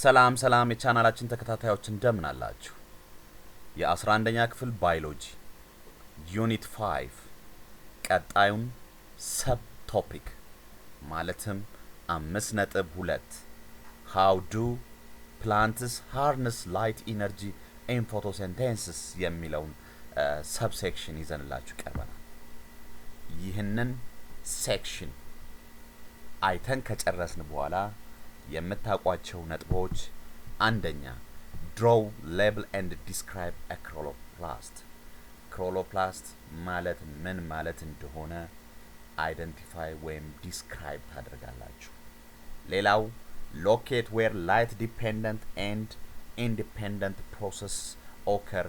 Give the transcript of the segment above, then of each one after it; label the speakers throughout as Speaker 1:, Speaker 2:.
Speaker 1: ሰላም የቻናላችን ተከታታዮች እንደምን አላችሁ? የ11ኛ ክፍል ባዮሎጂ ዩኒት 5 ቀጣዩን ሰብ ቶፒክ ማለትም 5.2 how do plants harness light energy in photosynthesis የሚለውን ሰብሴክሽን ይዘንላችሁ ቀርበናል። ይህንን ሴክሽን አይተን ከጨረስን በኋላ የምታቋቸው ነጥቦች አንደኛ draw, label and describe a chloroplast. chloroplast ማለት ምን ማለት እንደሆነ identify ወይም describe ታደርጋላችሁ። ሌላው locate where light dependent and independent process occur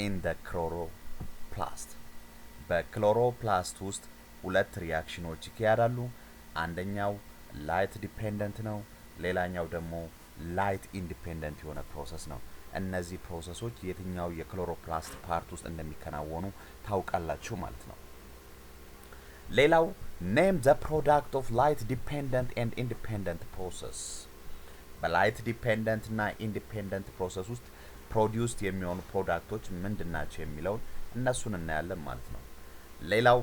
Speaker 1: in the chloroplast. በክሎሮፕላስት ውስጥ ሁለት ሪአክሽኖች ይካሄዳሉ። አንደኛው light dependent ነው። ሌላኛው ደግሞ ላይት ኢንዲፔንደንት የሆነ ፕሮሰስ ነው። እነዚህ ፕሮሰሶች የትኛው የክሎሮፕላስት ፓርት ውስጥ እንደሚከናወኑ ታውቃላችሁ ማለት ነው። ሌላው name the product of light dependent and independent process. በላይት ዲፔንደንት እና ኢንዲፔንደንት ፕሮሰስ ውስጥ ፕሮዲዩስድ የሚሆኑ ፕሮዳክቶች ምንድናቸው የሚለውን እነሱን እናያለን ማለት ነው። ሌላው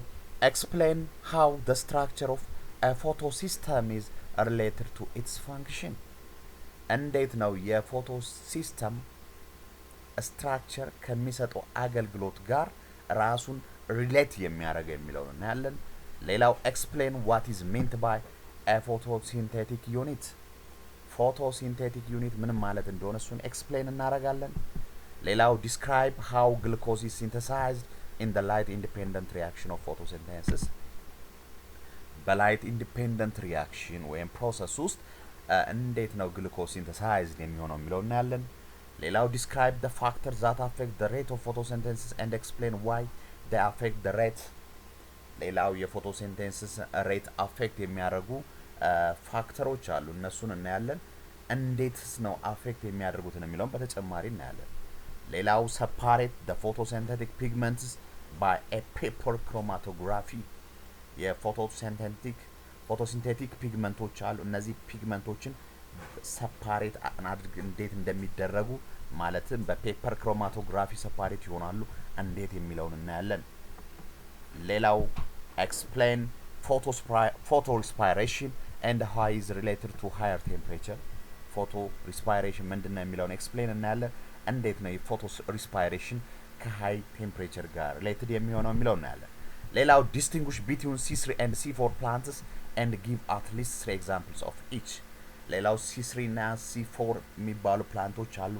Speaker 1: explain how the structure of a photosystem is related to its function. እንዴት ነው የፎቶሲስተም ስትራክቸር ከሚሰጠው አገልግሎት ጋር ራሱን ሪሌት የሚያደርገው የሚለውን እናያለን። ሌላው explain what is meant by a photosynthetic unit. photosynthetic unit ምን ማለት እንደሆነ እሱን explain እናደርጋለን። ሌላው describe how glucose is synthesized in the light independent reaction of photosynthesis. በላይት ኢንዲፔንደንት ሪአክሽን ወይም ፕሮሰስ ውስጥ እንዴት ነው ግሉኮዝ ሲንተሳይዝድ የሚሆነው የሚለው እናያለን። ሌላው describe the factors that affect the rate of photosynthesis and explain why they affect the rate. ሌላው የፎቶሲንቴሲስ ሬት አፌክት የሚያደርጉ ፋክተሮች አሉ፣ እነሱን እናያለን። እንዴትስ ነው አፌክት የሚያደርጉት የሚለውን በተጨማሪ እናያለን። ሌላው separate the photosynthetic pigments by a paper chromatography. የፎቶሲንቴቲክ ፒግመንቶች አሉ። እነዚህ ፒግመንቶችን ሰፓሬት አድርግ እንዴት እንደሚደረጉ ማለትም በፔፐር ክሮማቶግራፊ ሰፓሬት ይሆናሉ እንዴት የሚለውን እናያለን። ሌላው explain photorespiration and how is related to higher temperature. photorespiration ምንድነው የሚለውን explain እናያለን። እንዴት ነው የፎቶሬስፓይሬሽን ከሃይ ቴምፕሬቸር ጋር ሪሌትድ የሚሆነው የሚለውን እናያለን። ሌላው distinguish between C3 and C4 plants and give at least 3 examples of each. ሌላው C3 እና C4 የሚባሉ ፕላንቶች አሉ።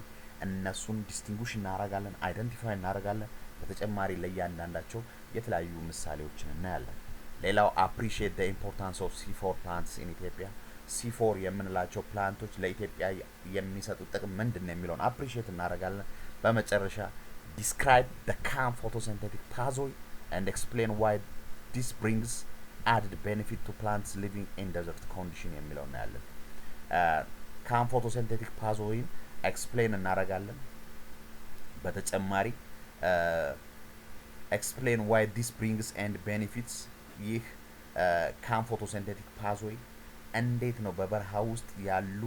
Speaker 1: እነሱን ዲስቲንጉሽ እናደርጋለን፣ አይደንቲፋይ እናደርጋለን። በተጨማሪ ለእያንዳንዳቸው የተለያዩ ምሳሌዎችን እናያለን። ሌላው appreciate the importance of C4 plants in Ethiopia. C4 የምንላቸው ፕላንቶች ለኢትዮጵያ የሚሰጡት ጥቅም ምንድነው የሚለውን appreciate እናደርጋለን። በመጨረሻ describe the calm photosynthetic pathway and explain why this brings added benefit to plants living in desert condition የሚለው እናያለን። calm photosynthetic pathway explain እናደርጋለን። በተጨማሪ explain why this brings and benefits ይህ calm photosynthetic pathway እንዴት ነው በበረሃ ውስጥ ያሉ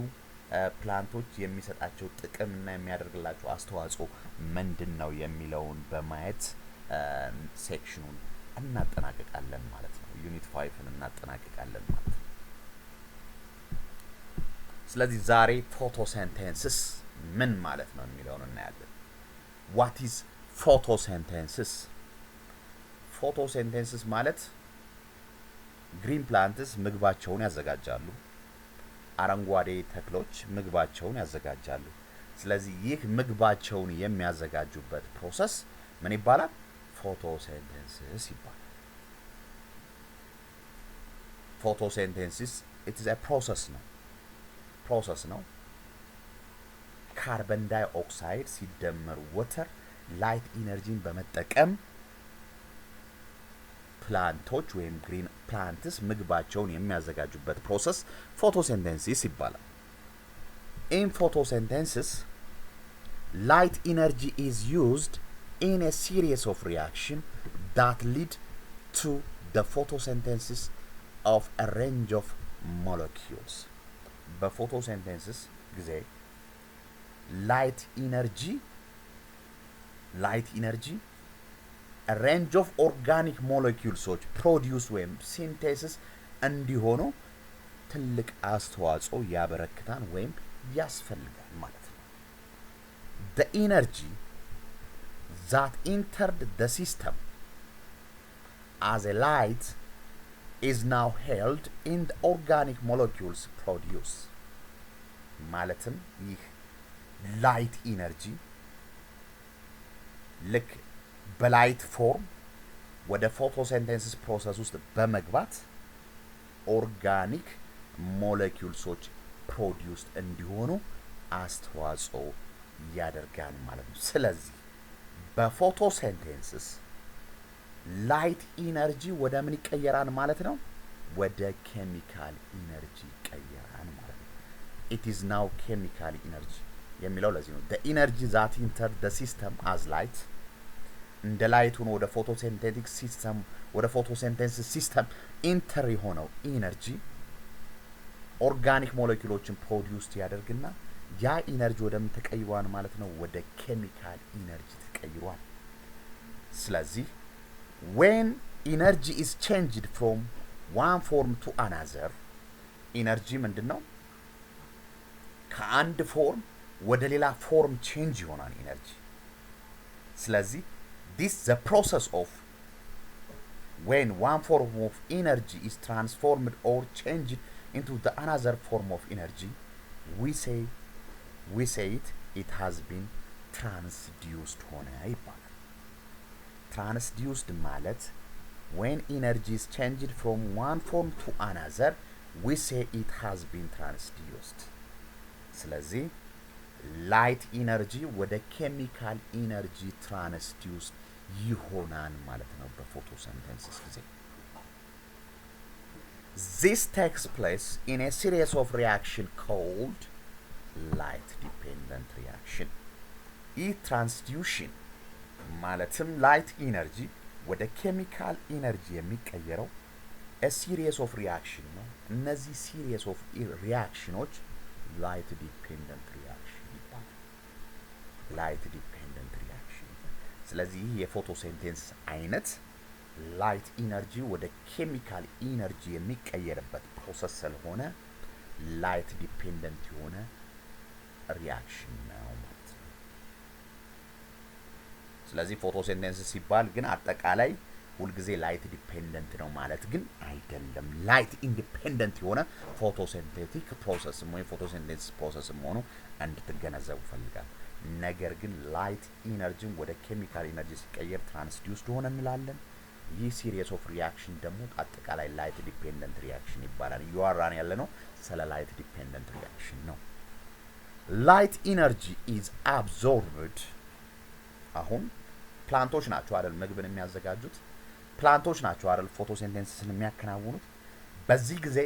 Speaker 1: ፕላንቶች የሚሰጣቸው ጥቅም እና የሚያደርግላቸው አስተዋጽኦ ምንድነው የሚለውን በማየት ሴክሽኑን እናጠናቀቃለን ማለት ነው። ዩኒት 5ን እናጠናቀቃለን ማለት ነው። ስለዚህ ዛሬ ፎቶሲንቴሲስ ምን ማለት ነው የሚለውን እናያለን። what is photosynthesis? photosynthesis ማለት ግሪን ፕላንትስ ምግባቸውን ያዘጋጃሉ፣ አረንጓዴ ተክሎች ምግባቸውን ያዘጋጃሉ። ስለዚህ ይህ ምግባቸውን የሚያዘጋጁበት ፕሮሰስ ምን ይባላል? photosynthesis ይባላል። photosynthesis it is a process ነው። ካርበን ዳይኦክሳይድ ሲደመር ወተር ላይት ኢነርጂን በመጠቀም ፕላንቶች ወይም ግሪን ፕላንትስ ምግባቸውን የሚያዘጋጁበት ፕሮሰስ photosynthesis ይባላል። in photosynthesis light energy is used in a series of reactions that lead to the photosynthesis of a range of molecules. በፎቶሲንቴሲስ ጊዜ light energy a range of organic molecules produce ወይም synthesis እንዲሆኑ ትልቅ አስተዋጽኦ ያበረክታል ወይም ያስፈልጋል ማለት ነው። The energy that entered the system as a light is now held in the organic molecules produce ማለትም ይህ light energy ልክ በላይት ፎርም ወደ ፎቶሲንቴሲስ ፕሮሰስ ውስጥ በመግባት ኦርጋኒክ ሞለኪውልሶች ፕሮዲውስ እንዲሆኑ አስተዋጽኦ ያደርጋል ማለት ነው። ስለዚህ በፎቶሲንቴሲስ ላይት ኢነርጂ ወደ ምን ይቀየራል ማለት ነው? ወደ ኬሚካል ኢነርጂ ይቀየራል ማለት ነው። it is now chemical energy የሚለው ለዚህ ነው። the energy that entered the system as light እንደ ላይት ሆኖ ወደ ፎቶሲንቴቲክ ሲስተም ወደ ፎቶሲንቴሲስ ሲስተም ኢንተር የሆነው ኢነርጂ ኦርጋኒክ ሞለኪውሎችን ፕሮዲውስ ያደርግና ያ ኢነርጂ ወደ ምን ተቀይሯል ማለት ነው? ወደ ኬሚካል ኢነርጂ ተቀይሯል። ስለዚህ when energy is changed from one form to another ኢነርጂ ምንድነው? ከአንድ ፎርም ወደ ሌላ ፎርም ቼንጅ ይሆናል ኢነርጂ። ስለዚህ this the process of when one form of energy is transformed or changed into the another form of energy we say it has been transduced ሆነ ይባላል። transduced ማለት when energy is changed from one form to another we say it has been transduced። ስለዚህ ላይት ኢነርጂ ወደ ኬሚካል ኢነርጂ ትራንስዲዩስ ይሆናል ማለት ነው በፎቶሲንቴሲስ ጊዜ። This takes place in a series of reaction called light dependent reaction። ይህ ትራንስዲዩሽን ማለትም ላይት ኢነርጂ ወደ ኬሚካል ኢነርጂ የሚቀየረው a series of reaction ነው። እነዚህ series of reactionዎች light dependent reaction ይባላል። light dependent reaction። ስለዚህ የፎቶሲንቴሲስ አይነት ላይት ኢነርጂ ወደ ኬሚካል ኢነርጂ የሚቀየርበት ፕሮሰስ ስለሆነ ላይት ዲፔንደንት የሆነ ሪአክሽን ነው ማለት ነው። ስለዚህ ፎቶሲንቴሲስ ሲባል ግን አጠቃላይ ሁልጊዜ ላይት ዲፔንደንት ነው ማለት ግን አይደለም። ላይት ኢንዲፔንደንት የሆነ ፎቶሲንቴቲክ ፕሮሰስ ወይ ፎቶሲንቴሲስ ፕሮሰስ መሆኑ እንድትገነዘቡ ፈልጋለሁ። ነገር ግን ላይት ኢነርጂ ወደ ኬሚካል ኢነርጂ ሲቀየር ትራንስዲዩስድ ሆነ እንላለን። ይህ ሲሪየስ ኦፍ ሪአክሽን ደግሞ አጠቃላይ ላይት ዲፔንደንት ሪአክሽን ይባላል። እያወራን ያለነው ስለ ላይት ዲፔንደንት ሪአክሽን ነው። ላይት ኢነርጂ ኢዝ አብዞርብድ። አሁን ፕላንቶች ናቸው አይደል ምግብን የሚያዘጋጁት? ፕላንቶች ናቸው አይደል ፎቶሲንቴሲስን የሚያከናውኑት? በዚህ ጊዜ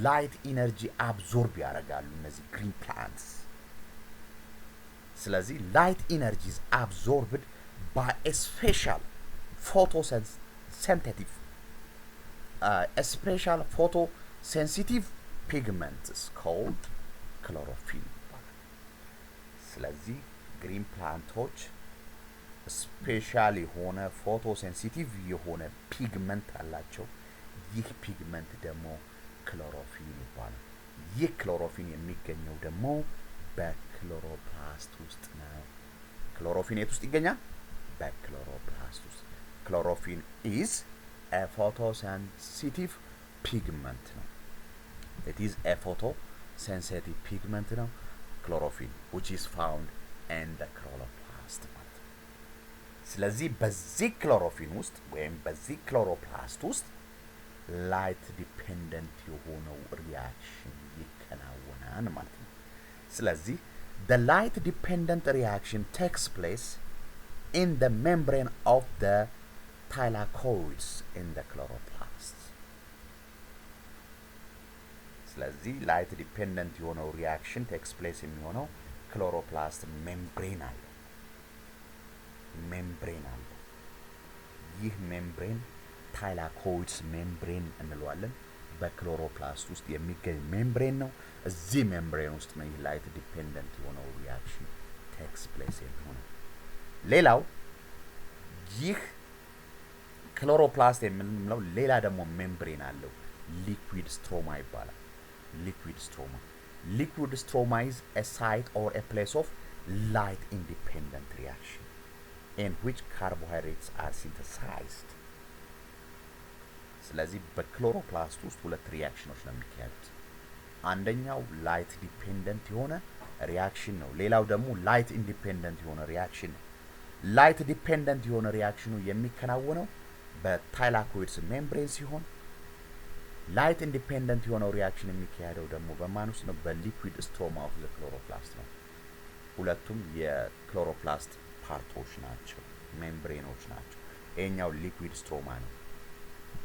Speaker 1: ላይት ኢነርጂ አብዞርብ ያደርጋሉ እነዚህ ግሪን ፕላንትስ። ስለዚህ ላይት ኢነርጂ ኢዝ አብዞርብድ ባይ ኤ ስፔሻል photosynthetic a special photosensitive pigment is called chlorophyll። ስለዚህ ግሪን ፕላንቶች ስፔሻል የሆነ ፎቶሴንሲቲቭ የሆነ ፒግመንት አላቸው። ይህ ፒግመንት ደግሞ ክሎሮፊል ይባላል። ይህ ክሎሮፊል የሚገኘው ደግሞ በክሎሮፕላስት ውስጥ ነው። ክሎሮፊል የት ውስጥ ይገኛል? በክሎሮፕላስት ውስጥ። ክሎሮፊል is a photosensitive pigment ነው። it is a photosensitive pigment ነው ክሎሮፊል which is found in the chloroplast ማለት ነው። ስለዚህ በዚህ ክሎሮፊል ውስጥ ወይም በዚህ ክሎሮፕላስት ውስጥ ላይት ዲፔንደንት የሆነው ሪአክሽን ይከናወናል ማለት ነው። ስለዚህ the light dependent reaction takes place in the membrane of the thylakoids in the chloroplast። ስለዚህ ላይት ዲፔንደንት የሆነው ሪአክሽን ቴክስ ፕሌስ የሚሆነው ክሎሮፕላስት ሜምብሬን አለ። ይህ ሜምብሬን ታይላኮይድስ ሜምብሬን እንለዋለን። በክሎሮፕላስት ውስጥ የሚገኝ ሜምብሬን ነው። እዚህ ሜምብሬን ውስጥ ነው ይህ ላይት ዲፔንደንት የሆነው ሪአክሽን takes place የሚሆነው። ሌላው ይህ ክሎሮፕላስት የምንለው ሌላ ደግሞ ሜምብሬን አለው። ሊኩዊድ ስትሮማ ይባላል። ሊኩዊድ ስትሮማ is a site or a place of light independent reaction in which carbohydrates are synthesized. ስለዚህ በክሎሮፕላስት ውስጥ ሁለት ሪያክሽኖች ነው የሚካሄዱት። አንደኛው ላይት ዲፔንደንት የሆነ ሪያክሽን ነው። ሌላው ደግሞ ላይት ኢንዲፔንደንት የሆነ ሪያክሽን ነው። ላይት ዲፔንደንት የሆነ ሪያክሽኑ የሚከናወነው በታይላኮይድስ ሜምብሬን ሲሆን ላይት ኢንዲፔንደንት የሆነው ሪያክሽን የሚካሄደው ደግሞ በማን ውስጥ ነው? በሊኩዊድ ስትሮማ ኦፍ ዘ ክሎሮፕላስት ነው። ሁለቱም የክሎሮፕላስት ፓርቶች ናቸው፣ ሜምብሬኖች ናቸው። ይሄኛው ሊኩዊድ ስትሮማ ነው፣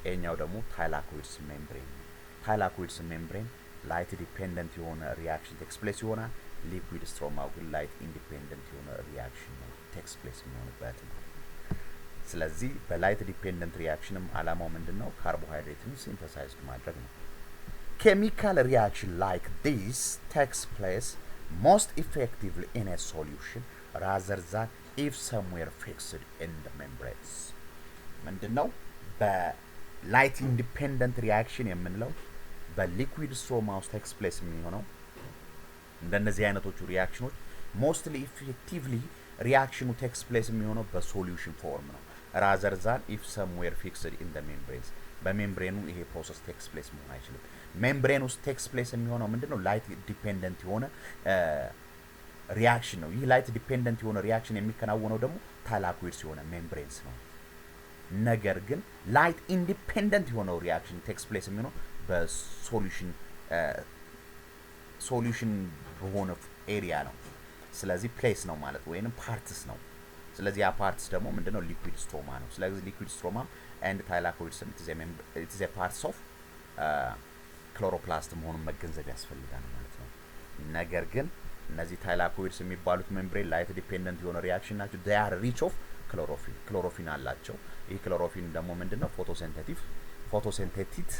Speaker 1: ይሄኛው ደግሞ ታይላኮይድስ ሜምብሬን ነው። ታይላኮይድስ ሜምብሬን ላይት ዲፔንደንት የሆነ ሪያክሽን ቴክስ ፕሌስ ይሆናል። ሊኩዊድ ስትሮማው ግን ላይት ኢንዲፔንደንት የሆነ ሪያክሽን ነው ቴክስ ፕሌስ የሚሆንበት ነው። ስለዚህ በላይት ዲፔንደንት ሪያክሽንም አላማው ምንድነው? ካርቦሃይድሬትን ሲንተሳይዝድ ማድረግ ነው። ኬሚካል ሪያክሽን ላይክ ዲስ ቴክስ ፕሌስ most effectively in a solution rather than if somewhere fixed in the membranes. ምንድነው? በላይት ኢንዲፔንደንት ሪያክሽን የምንለው በሊኩዊድ ስትሮማ ውስጥ ቴክስ ፕሌስ የሚሆነው እንደነዚህ አይነቶቹ ሪያክሽኖች ሞስትሊ ኢፌክቲቭሊ ሪያክሽኑ ቴክስ ፕሌስ የሚሆነው በሶሉሽን ፎርም ነው rather than if somewhere fixed in the membranes. በሜምብሬኑ ይሄ ፕሮሰስ ቴክስ ፕሌስ መሆን አይችልም። ሜምብሬን ውስጥ ቴክስ ፕሌስ የሚሆነው ምንድነው? ላይት ዲፔንደንት የሆነ ሪያክሽን ነው። ይህ ላይት ዲፔንደንት የሆነ ሪያክሽን የሚከናወነው ደግሞ ታይላኮይድስ የሆነ ሜምብሬንስ ነው። ነገር ግን ላይት ኢንዲፔንደንት የሆነው ሪያክሽን ቴክስ ፕሌስ የሚሆነው በሶሉሽን በሆነ ኤሪያ ነው። ስለዚህ ፕሌስ ነው ማለት ወይንም ፓርትስ ነው። ስለዚህ ያ ፓርትስ ደግሞ ምንድነው? ሊኩዊድ ስትሮማ ነው። ስለዚህ ሊኩዊድ ስትሮማ ኤንድ ታይላኮይድስ it is a parts of ክሎሮፕላስት መሆኑን መገንዘብ ያስፈልጋል ማለት ነው። ነገር ግን እነዚህ ታይላኮይድስ የሚባሉት ሜምብሬን ላይት ዲፔንደንት የሆነ ሪያክሽን ናቸው። they are rich of ክሎሮፊን አላቸው። ይህ ክሎሮፊን ደግሞ ምንድነው? ፎቶሲንቴቲክ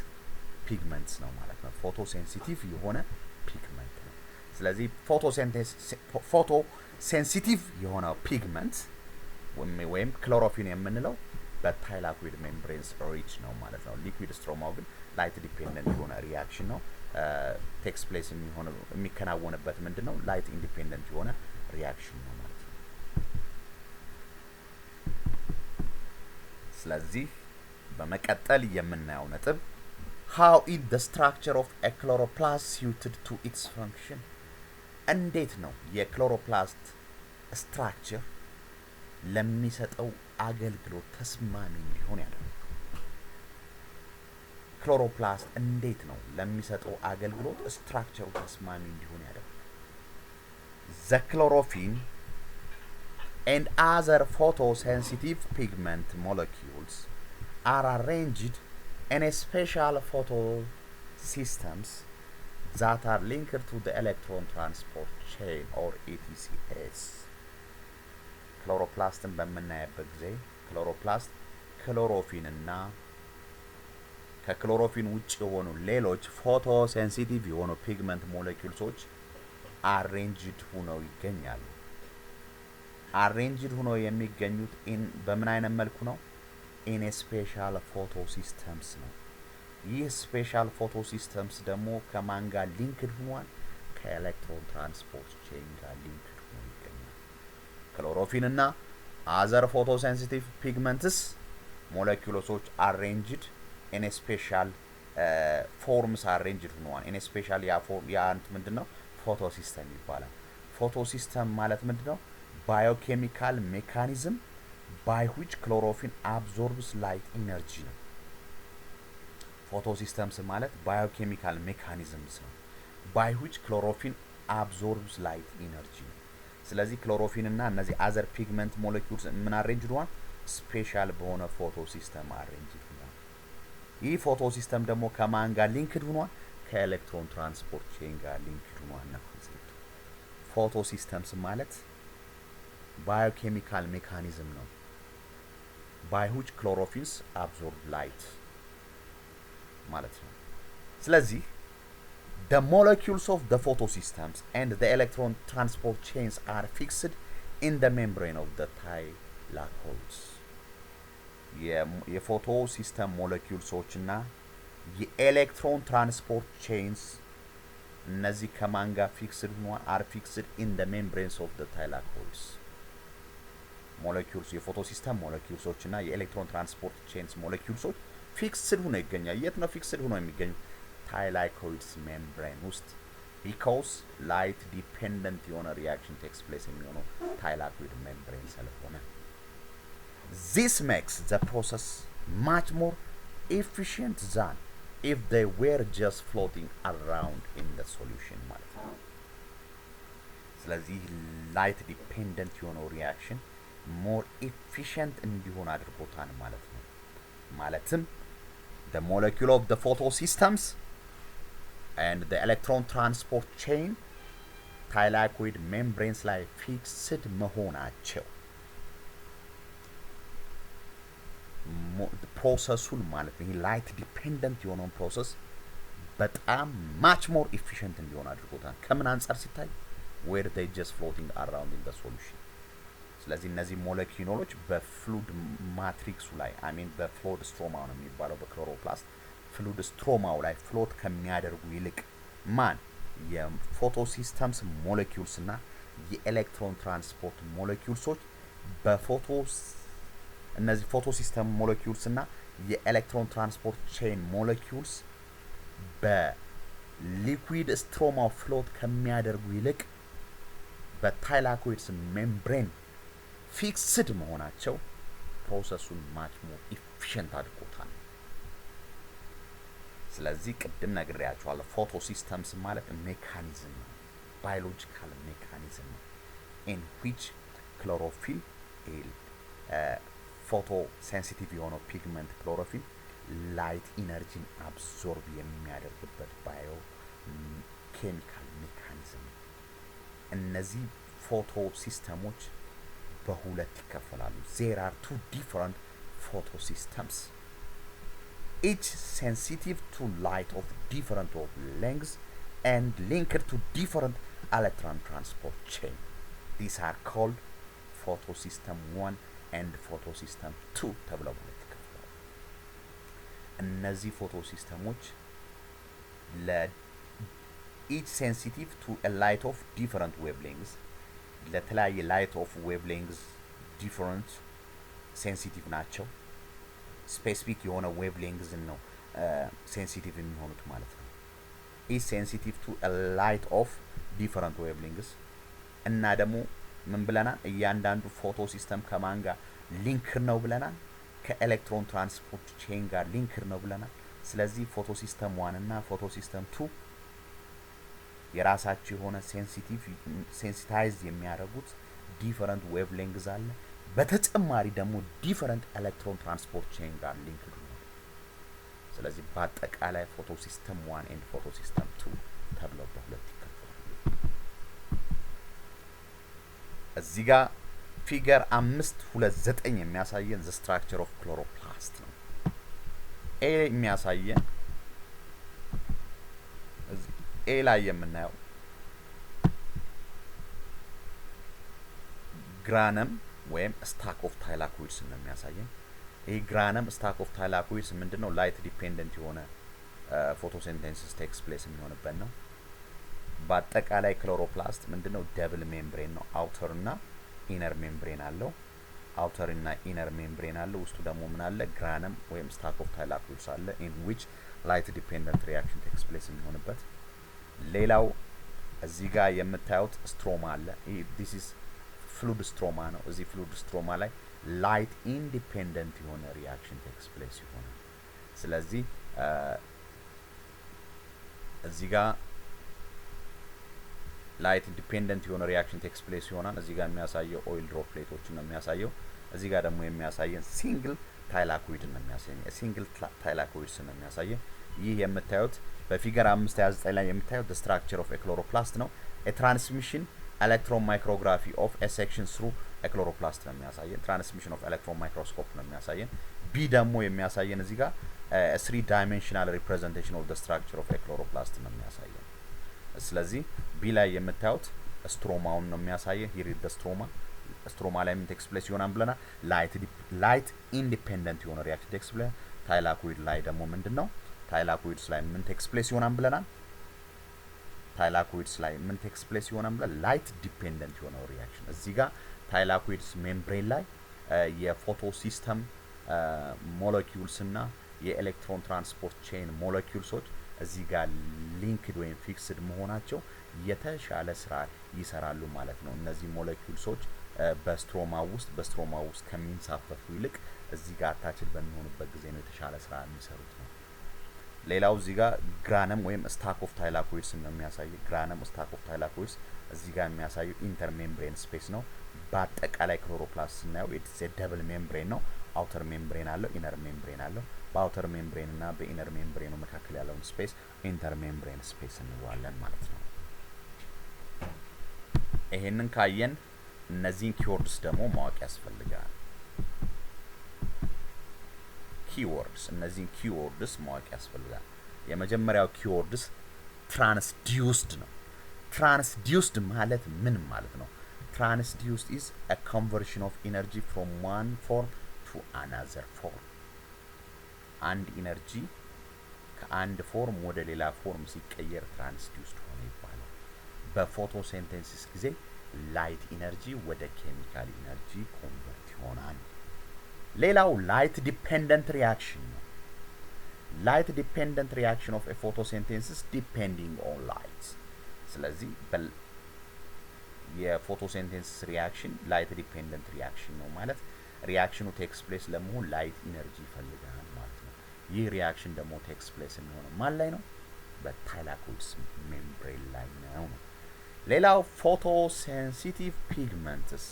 Speaker 1: ፒግመንትስ ነው ማለት ነው። ፎቶሴንሲቲቭ የሆነ ፒግመንት ነው። ስለዚህ ፎቶሴንሲቲቭ የሆነ ፒግመንት ወይም ክሎሮፊን የምንለው በታይላኮይድ ሜምብሬንስ ሪች ነው ማለት ነው። ሊኩዊድ ስትሮማው ግን ላይት ዲፔንደንት የሆነ ሪያክሽን ነው። ቴክስ ፕሌስ የሚከናወንበት ምንድነው? ላይት ኢንዲፔንደንት የሆነ ሪያክሽን ነው ማለት ነው። ስለዚህ በመቀጠል የምናየው ነጥብ how is the structure of a chloroplast suited to its function? እንዴት ነው የክሎሮፕላስት ስትራክቸር ለሚሰጠው አገልግሎት ተስማሚ እንዲሆን ያደርጋል? ክሎሮፕላስት እንዴት ነው ለሚሰጠው አገልግሎት ስትራክቸሩ ተስማሚ እንዲሆን ያደርጋል? The chlorophyll and other photosensitive pigment molecules are arranged in a special photosystems that are linked to the electron transport chain or ETCs. ክሎሮፕላስትን በምናይበት ጊዜ ክሎሮፕላስት ክሎሮፊን እና ከክሎሮፊን ውጭ የሆኑ ሌሎች ፎቶሴንሲቲቭ የሆኑ ፒግመንት ሞለኪውልሶች አሬንጅድ ሆነው ይገኛሉ። አሬንጅድ ሆነው የሚገኙት በምን አይነት መልኩ ነው? ኢን ስፔሻል ፎቶሲስተምስ ነው። ይህ ስፔሻል ፎቶሲስተምስ ደግሞ ከማን ጋር ሊንክድ ሆኗል? ከኤሌክትሮን ትራንስፖርት ቼን ጋር ሊንክድ ሆኖ ይገኛል። ክሎሮፊን እና አዘር ፎቶሴንሲቲቭ ፒግመንትስ ሞለኪውሎሶች አሬንጅድ ኢን ስፔሻል ፎርምስ አሬንጅድ ሆኗል። ኢን ስፔሻል ያንት ምንድነው? ፎቶሲስተም ይባላል። ፎቶሲስተም ማለት ምንድነው? ባዮኬሚካል ሜካኒዝም by which chlorophyll absorbs light energy ነው። ፎቶሲስተምስ ማለት ባዮኬሚካል ሜካኒዝምስ ነው by which chlorophyll absorbs light energy ነው። ስለዚህ ክሎሮፊን እና እነዚህ አዘር ፒግመንት ሞለኪውልስ ምን አሬንጅድ ሆኗል? ስፔሻል በሆነ ፎቶሲስተም አሬንጅድ ሆኗል። ይህ ፎቶሲስተም ደግሞ ከማን ጋር ሊንክድ ሆኗል? ከኤሌክትሮን ትራንስፖርት ቼን ጋር ሊንክድ ሆኗል ነው ኮንሴፕቱ። ፎቶሲስተምስ ማለት ባዮኬሚካል ሜካኒዝም ነው by which chlorophylls absorb light ማለት ነው። ስለዚህ the molecules of the photosystems and the electron transport chains are fixed in the membrane of the thylakoids የፎቶ ሲስተም ሞለኪውልሶች እና የኤሌክትሮን ትራንስፖርት ቼንስ እነዚህ ከማን ጋር ፊክስድ ሆኗል? አር ፊክስድ ኢን ዘ ሜምብሬንስ ኦፍ ዘ ታይላኮይድስ ሞለኪውልስ የፎቶ ሲስተም ሞለኪውልሶች እና የኤሌክትሮን ትራንስፖርት ቼንስ ሞለኪውልሶች ፊክስድ ሆኖ ይገኛል። የት ነው ፊክስድ ሆኖ የሚገኙት? ታይላኮይድስ ሜምብሬን ውስጥ ቢኮዝ ላይት ዲፔንደንት የሆነ ሪያክሽን ቴክስ ፕሌስ የሚሆነው ታይላኮይድ ሜምብሬን ስለሆነ this makes the process much more efficient than if they were just floating around in the solution ማለት ነው። ስለዚህ ላይት ዲፔንደንት የሆነው ሪያክሽን ሞር ኤፊሽንት እንዲሆን አድርጎታል ማለት ነው። ማለትም the molecule of the photosystems and the electron transport chain thylakoid membranes ላይ ፊክስድ መሆናቸው ፕሮሰሱን ማለት ነው። ላይት ዲፔንደንት የሆነውን ፕሮሰስ በጣም ማች ሞር ኤፊሽንት እንዲሆን አድርጎታል። ከምን አንጻር ሲታይ where they just floating around in the solution። ስለዚህ እነዚህ ሞለኪውሎች በፍሉድ ማትሪክሱ ላይ አሚን በፍሉድ ስትሮማ ነው የሚባለው በክሎሮፕላስት ፍሉድ ስትሮማው ላይ ፍሎት ከሚያደርጉ ይልቅ ማን የፎቶሲስተምስ ሞለኪውልስ እና የኤሌክትሮን ትራንስፖርት ሞለኪውልሶች በፎቶስ እነዚህ ፎቶሲስተም ሞለኪውልስ እና የኤሌክትሮን ትራንስፖርት ቼን ሞለኪውልስ በሊኩዊድ ስትሮማው ፍሎት ከሚያደርጉ ይልቅ በታይላኮይድስ ሜምብሬን ፊክስድ መሆናቸው ፕሮሰሱን ማች ሞር ኢፊሽንት አድርጎታል። ስለዚህ ቅድም ነግሬያችኋለሁ ፎቶሲስተምስ ማለት ሜካኒዝም ነው፣ ባዮሎጂካል ሜካኒዝም ነው in which chlorophyll ፎቶ ሴንሲቲቭ የሆነው ፒግመንት ክሎሮፊል ላይት ኢነርጂን አብዞርብ የሚያደርግበት ባዮ ኬሚካል ሜካኒዝም ነው። እነዚህ ፎቶ ሲስተሞች በሁለት ይከፈላሉ። there are two different photosystems each sensitive to light of different lengths and linked to different electron transport chain. These are called photosystem 1 and photosystem 2 ተብለው ማለት ይከፈላሉ። እነዚህ ፎቶ ሲስተሞች each sensitive to a light of different wavelengths ለተለያየ light of wavelengths different sensitive ናቸው። ስፔሲፊክ የሆነ wavelengths ነው sensitive የሚሆኑት ማለት ነው። each sensitive to a light of different wavelengths እና ደግሞ ምን ብለናል? እያንዳንዱ ፎቶ ሲስተም ከማን ጋር ሊንክድ ነው ብለናል? ከኤሌክትሮን ትራንስፖርት ቼን ጋር ሊንክድ ነው ብለናል። ስለዚህ ፎቶ ሲስተም 1 እና ፎቶ ሲስተም 2 የራሳቸው የሆነ ሴንሲታይዝ የሚያደርጉት ዲፈረንት ዌቭ ሌንግዝ አለ። በተጨማሪ ደግሞ ዲፈረንት ኤሌክትሮን ትራንስፖርት ቼን ጋር ሊንክድ ነው። ስለዚህ በአጠቃላይ ፎቶ ሲስተም 1 and ፎቶ ሲስተም 2 ተብለው በሁለት ይከፈላሉ። እዚህ ጋር ፊገር 529 የሚያሳየን the structure of chloroplast ነው። ኤ የሚያሳየን ኤ ላይ የምናየው ግራነም ወይም ስታክ ኦፍ ታይላኮይድስ ነው የሚያሳየን። ይሄ ግራነም ስታክ ኦፍ ታይላኮይድስ ምንድነው? ላይት ዲፔንደንት የሆነ ፎቶሲንቴሲስ ቴክስ ፕሌስ የሚሆንበት ነው። በአጠቃላይ ክሎሮፕላስት ምንድነው? ደብል ሜምብሬን ነው። አውተር እና ኢነር ሜምብሬን አለው። አውተር እና ኢነር ሜምብሬን አለው። ውስጡ ደግሞ ምን አለ? ግራነም ወይም ስታክ ኦፍ ታይላኮይድስ አለ in which light dependent reaction takes place የሚሆንበት። ሌላው እዚህ ጋር የምታዩት ስትሮማ አለ። this is ፍሉድ ስትሮማ ነው። እዚህ ፍሉድ ስትሮማ ላይ ላይት ኢንዲፔንደንት የሆነ ሪያክሽን ቴክስ ፕሌስ ይሆናል። ስለዚህ እዚህ ጋር ላይት ኢንዲፔንደንት የሆነ ሪያክሽን ቴክስ ፕሌስ ይሆናል። እዚህ ጋር የሚያሳየው ኦይል ድሮፕሌቶችን ነው የሚያሳየው። እዚህ ጋር ደግሞ የሚያሳየን ሲንግል ታይላኮይድ ነው የሚያሳየን። ሲንግል ታይላኮይድስ ነው የሚያሳየን። ይህ የምታዩት በፊገር 529 ላይ የምታዩት the structure of a chloroplast ነው። a transmission electron micrography of a section through a chloroplast ነው የሚያሳየን። transmission of electron microscope ነው የሚያሳየን። ቢ ደግሞ የሚያሳየን እዚህ ጋር a 3-dimensional representation of the structure of a chloroplast ነው የሚያሳየን። ስለዚህ ቢ ላይ የምታዩት ስትሮማውን ነው የሚያሳየን። here is the stroma ስትሮማ ላይ ምን ቴክስ ፕሌስ ይሆናል ብለናል? ላይት ኢንዲፔንደንት የሆነ ሪአክሽን ቴክስ ፕሌስ። ታይላኮይድ ላይ ደግሞ ምንድነው? ታይላኮይድስ ላይ ምን ቴክስ ፕሌስ ይሆናል ብለናል? ታይላኮይድስ ላይ ምን ቴክስ ፕሌስ ይሆናል ብለናል? ላይት ዲፔንደንት የሆነ ሪአክሽን። እዚህ ጋር ታይላኮይድስ ሜምብሬን ላይ የፎቶ ሲስተም ሞለኪውልስ እና የኤሌክትሮን ትራንስፖርት ቼን ሞለኪውልሶች እዚህ ጋር ሊንክድ ወይም ፊክስድ መሆናቸው የተሻለ ስራ ይሰራሉ ማለት ነው። እነዚህ ሞለኪውልሶች በስትሮማ ውስጥ ከሚንሳፈፉ ይልቅ እዚህ ጋር አታችድ በሚሆኑበት ጊዜ ነው የተሻለ ስራ የሚሰሩት ነው። ሌላው እዚህ ጋር ግራነም ወይም ስታክ ኦፍ ታይላኮይድስ ነው የሚያሳየው። ግራነም ስታክ ኦፍ ታይላኮይድስ እዚህ ጋር የሚያሳየው ኢንተር ሜምብሬን ስፔስ ነው። በአጠቃላይ ክሎሮፕላስት ስናየው ኢትስ ደብል ሜምብሬን ነው። አውተር ሜምብሬን አለው፣ ኢነር ሜምብሬን አለው። በአውተር ሜምብሬን እና በኢነር ሜምብሬኑ መካከል ያለውን ስፔስ ኢንተር ሜምብሬን ስፔስ እንለዋለን ማለት ነው። ይሄንን ካየን እነዚህን ኪወርድስ ደግሞ ማወቅ ያስፈልጋል። እነዚህን ኪወርድስ ማወቅ ያስፈልጋል። የመጀመሪያው ኪወርድስ ትራንስዲዩስድ ነው። ትራንስዲዩስድ ማለት ምን ማለት ነው? ትራንስዲዩስድ is a conversion of energy from one form to another form። አንድ ኢነርጂ ከአንድ ፎርም ወደ ሌላ ፎርም ሲቀየር ትራንስዲዩስድ ሆነ ይባላል። በፎቶሲንቴሲስ ጊዜ ላይት ኢነርጂ ወደ ኬሚካል ኢነርጂ ኮንቨርት ይሆናል። ሌላው ላይት ዲፔንደንት ሪአክሽን ነው። ላይት ዲፔንደንት ሪአክሽን ኦፍ ኤ ፎቶሲንቴሲስ ዲፔንዲንግ ኦን ላይት። ስለዚህ የፎቶሲንቴሲስ ሪአክሽን ላይት ዲፔንደንት ሪአክሽን ነው ማለት ሪአክሽኑ ቴክስ ፕሌስ ለመሆን ላይት ኢነርጂ ይፈልጋል ማለት ነው። ይህ ሪአክሽን ደግሞ ቴክስ ፕሌስ የሚሆነው ማን ላይ ነው? በታይላኮይድስ ሜምብሬን ላይ ነው። ሌላው ፎቶሴንሲቲቭ ፒግመንትስ።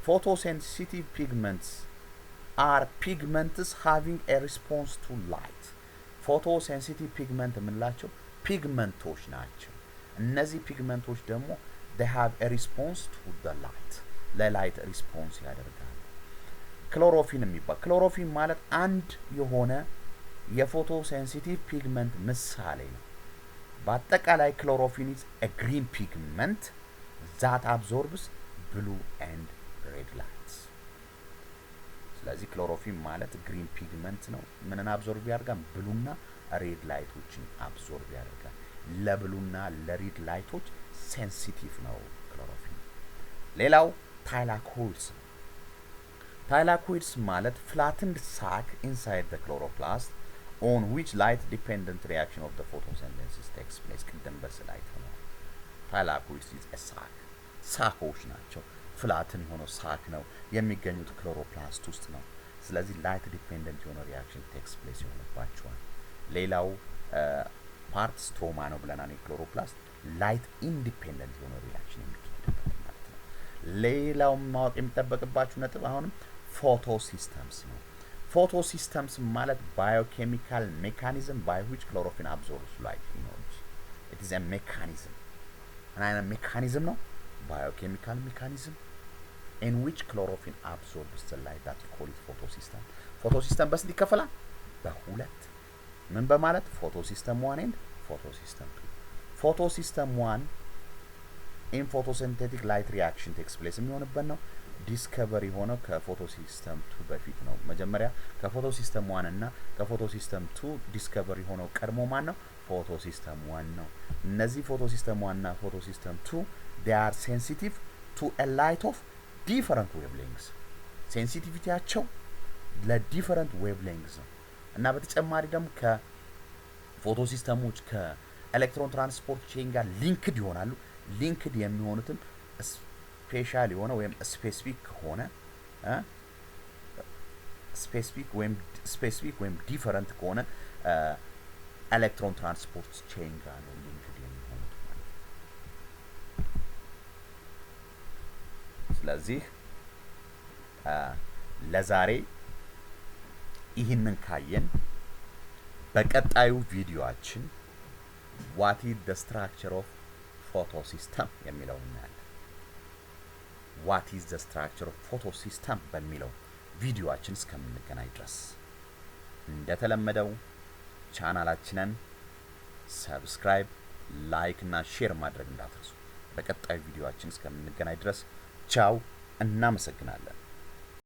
Speaker 1: ፎቶሴንሲቲቭ ፒግመንትስ are pigments having a response to light። ፎቶሴንሲቲቭ ፒግመንት የምንላቸው ፒግመንቶች ናቸው። እነዚህ ፒግመንቶች ደግሞ they have a response to the light፣ ለላይት ሪስፖንስ ያደርጋሉ። ክሎሮፊን የሚባል ክሎሮፊን ማለት አንድ የሆነ የፎቶሴንሲቲቭ ፒግመንት ምሳሌ ነው። በአጠቃላይ ክሎሮፊን is a green pigment that absorbs blue and red lights። ስለዚህ ክሎሮፊን ማለት ግሪን ፒግመንት ነው። ምንን አብዞርብ ያደርጋል? ብሉና ሬድ ላይቶችን አብዞርብ ያደርጋል። ለብሉና ለሬድ ላይቶች ሴንሲቲቭ ነው ክሎሮፊን። ሌላው ታይላኮይድስ ነው። ታይላኮይድስ ማለት flattened sac inside the chloroplast on which light dependent reaction of the photosynthesis takes place። ቅድም በስላይ ተናግረናል። ታይላኮይድስ is a sac ሳኮች ናቸው። ፍላትን የሆነው ሳክ ነው የሚገኙት ክሎሮፕላስት ውስጥ ነው። ስለዚህ ላይት ዲፔንደንት የሆነ ሪአክሽን ቴክስ ፕሌስ ይሆንባቸዋል። ሌላው ፓርት ስትሮማ ነው ብለናል። የክሎሮፕላስት ላይት ኢንዲፔንደንት የሆነ ሪአክሽን የሚካሄድበት ማለት ነው። ሌላው ማወቅ የሚጠበቅባችሁ ነጥብ አሁንም ፎቶሲስተምስ ነው። ፎቶሲስተምስ ማለት ባዮኬሚካል ሜካኒዝም ባይ ዊች ክሎሮፊን አብዞርብስ ላይት ኢነርጂ። ኢት ኢዝ አ ሜካኒዝም። ምን አይነት ሜካኒዝም ነው? biochemical mechanism in which chlorophyll absorbs the light that we call it photosystem። photosystem በስንት ይከፈላል? በሁለት። ምን በማለት? photosystem 1 and photosystem 2። photosystem 1 in photosynthetic light reaction takes place የሚሆንበት ነው። ዲስከቨሪ ሆነው ከፎቶሲስተም 2 በፊት ነው። መጀመሪያ ከፎቶሲስተም 1 እና ከፎቶሲስተም 2 ዲስከቨሪ ሆነው ቀድሞ ማን ነው? ፎቶሲስተም 1 ነው። እነዚህ ፎቶሲስተም 1 እና ፎቶሲስተም 2 they are sensitive to a light of different wavelengths። ሴንሲቲቪቲያቸው ለዲፈረንት ዌቭሌንግዝ ነው እና በተጨማሪ ደግሞ ከፎቶሲስተሞች ከኤሌክትሮን ትራንስፖርት ቼን ጋር ሊንክድ ይሆናሉ። ሊንክድ የሚሆኑትም ስፔሻል የሆነ ወይም ስፔሲፊክ ከሆነ ስፔሲፊክ ወይም ዲፈረንት ከሆነ ኤሌክትሮን ትራንስፖርት ቼን ጋር ነው ሊንክድ የሚሆኑት ማለት ነው። ስለዚህ ለዛሬ ይህንን ካየን በቀጣዩ ቪዲዮአችን what is the structure of photosystem የሚለው እናያለን። what is the structure of photosystem በሚለው ቪዲዮአችን እስከምንገናኝ ድረስ እንደተለመደው ቻናላችንን ሰብስክራይብ፣ ላይክ እና ሼር ማድረግ እንዳትረሱ። በቀጣዩ ቪዲዮአችን እስከምንገናኝ ድረስ ቻው። እናመሰግናለን።